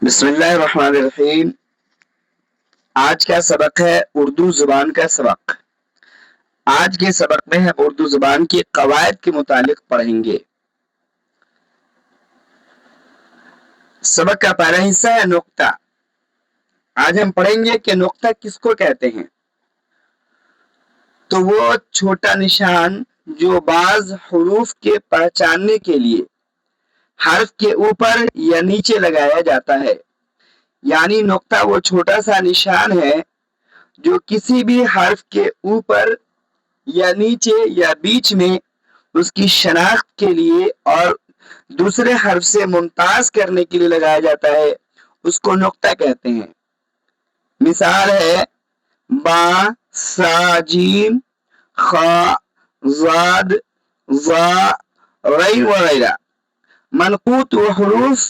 بسم اللہ الرحمن الرحیم۔ آج کا سبق ہے اردو زبان کا سبق۔ آج کے سبق میں ہم اردو زبان کے قواعد کے متعلق پڑھیں گے۔ سبق کا پہلا حصہ ہے نقطہ۔ آج ہم پڑھیں گے کہ نقطہ کس کو کہتے ہیں۔ تو وہ چھوٹا نشان جو بعض حروف کے پہچاننے کے لیے حرف کے اوپر یا نیچے لگایا جاتا ہے، یعنی نقطہ وہ چھوٹا سا نشان ہے جو کسی بھی حرف کے اوپر یا نیچے یا بیچ میں اس کی شناخت کے لیے اور دوسرے حرف سے ممتاز کرنے کے لیے لگایا جاتا ہے، اس کو نقطہ کہتے ہیں۔ مثال ہے با، سا، جیم، خا، زاد، ظا، غین وغیرہ۔ منقوط وہ حروف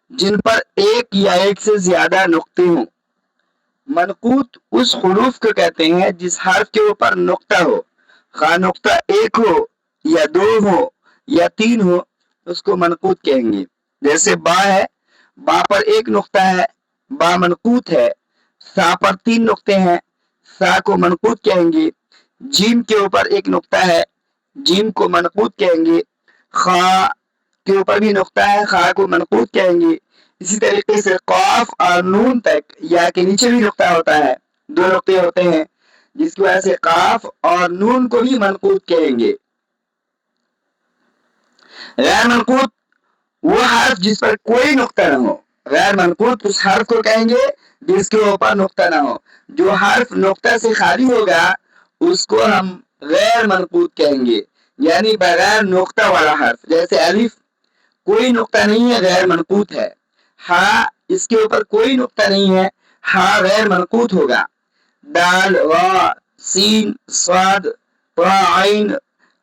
جن پر ایک یا ایک سے زیادہ نقطے ہوں۔ منقوط اس حروف کو کہتے ہیں جس حرف کے اوپر نقطہ ہو، خواہ نقطہ ایک ہو یا دو ہو یا تین ہو، اس کو منقوط کہیں گے۔ جیسے با ہے، با پر ایک نقطہ ہے، با منقوط ہے۔ سا پر تین نقطے ہیں، سا کو منقوط کہیں گے۔ جیم کے اوپر ایک نقطہ ہے، جیم کو منقوط کہیں گے۔ خا کے اوپر بھی نقطہ ہے، خا کو منقوط کہیں گے۔ اسی طریقے سے قاف اور نون تک یا کے نیچے بھی نقطہ ہوتا ہے، دو نقطے ہوتے ہیں، جس کی وجہ سے قاف اور نون کو بھی منقوط کہیں گے۔ غیر منقوط وہ حرف جس پر کوئی نقطہ نہ ہو۔ غیر منقوط اس حرف کو کہیں گے جس کے اوپر نقطہ نہ ہو۔ جو حرف نقطہ سے خالی ہوگا اس کو ہم غیر منقوط کہیں گے، یعنی بغیر نقطہ والا حرف۔ جیسے الف کوئی نقطہ نہیں ہے، غیر منقوط ہے۔ ہا اس کے اوپر کوئی نقطہ نہیں ہے، ہا غیر منقوط ہوگا۔ دال، را، سین، صاد، طا، عین،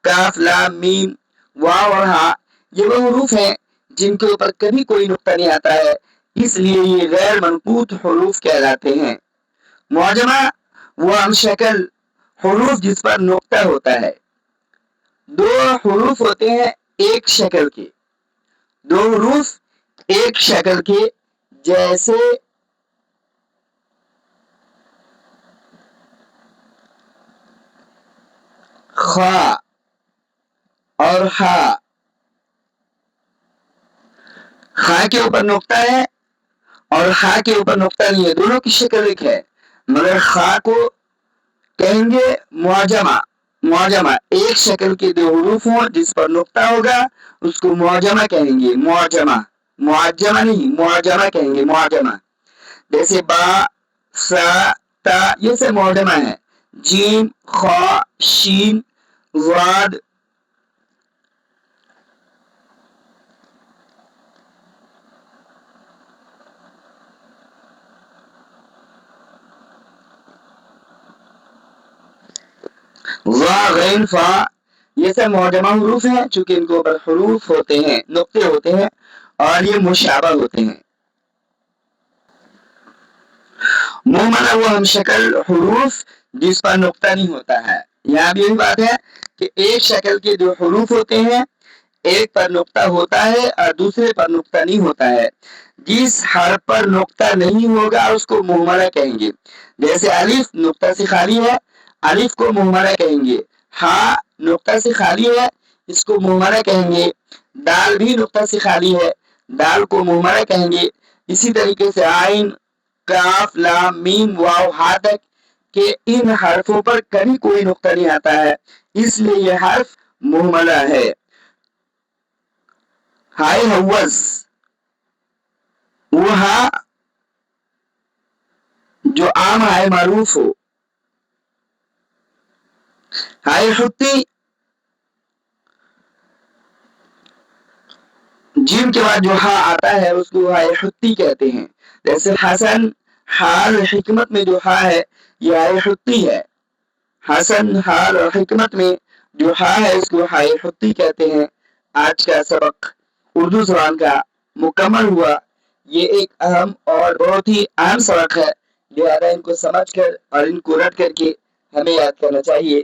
کاف، لام، میم، واو اور ہا، یہ وہ حروف ہیں جن کے اوپر کبھی کوئی نقطہ نہیں آتا ہے، اس لیے یہ غیر منقوط حروف کہلاتے ہیں۔ معجمہ وہ ہم شکل حروف جس پر نقطہ ہوتا ہے۔ دو حروف ہوتے ہیں ایک شکل کے، دو حروف ایک شکل کے، جیسے خا اور ہا۔ خا کے اوپر نقطہ ہے اور ہا کے اوپر نقطہ نہیں ہے، دونوں کی شکل ایک ہے، مگر خا کو کہیں گے معجمہ۔ معجمہ ایک شکل کے دو حروف ہوں جس پر نقطہ ہوگا، اس کو معجمہ کہیں گے۔ معجمہ، معجمہ نہیں، معجمہ کہیں گے، معجمہ۔ جیسے با، سا، تا، یہ سے معجمہ ہے۔ جیم، خا، شین، ضاد، ظا، غین، فا، یہ سب معجمہ حروف ہیں، چونکہ ان کے اوپر حروف ہوتے ہیں، نقطے ہوتے ہیں اور یہ مشابہ ہوتے ہیں۔ مہملہ وہ ہم شکل حروف جس پر نقطہ نہیں ہوتا ہے۔ یہاں بھی یہی بات ہے کہ ایک شکل کے جو حروف ہوتے ہیں، ایک پر نقطہ ہوتا ہے اور دوسرے پر نقطہ نہیں ہوتا ہے۔ جس حرف پر نقطہ نہیں ہوگا اس کو مہملہ کہیں گے۔ جیسے الف نقطہ سے خالی ہے، الف کو مہملہ کہیں گے۔ ہا نقطہ سے خالی ہے، اس کو مہملہ کہیں گے۔ دال بھی نقطہ سے خالی ہے، دال کو مہملہ کہیں گے۔ اسی طریقے سے عین، کاف، لام، میم، واو، ہا تک کہ ان حرفوں پر کبھی کوئی نقطہ نہیں آتا ہے، اس لیے یہ حرف مہملہ ہے۔ ہائے حوض وہ ہا جو عام ہائے معروف ہو۔ ہائے حتی جیم کے بعد جو ہا آتا ہے اس کو ہائے حتی کہتے ہیں۔ جیسے حسن، حال، حکمت میں جو ہا ہے یہ ہائے حتی ہے۔ حسن، حال اور حکمت میں جو ہا ہے اس کو ہائے حتی کہتے ہیں۔ آج کا سبق اردو زبان کا مکمل ہوا۔ یہ ایک اہم اور بہت ہی اہم سبق ہے، لہذا ان کو سمجھ کر اور ان کو رٹ کر کے ہمیں یاد کرنا چاہیے۔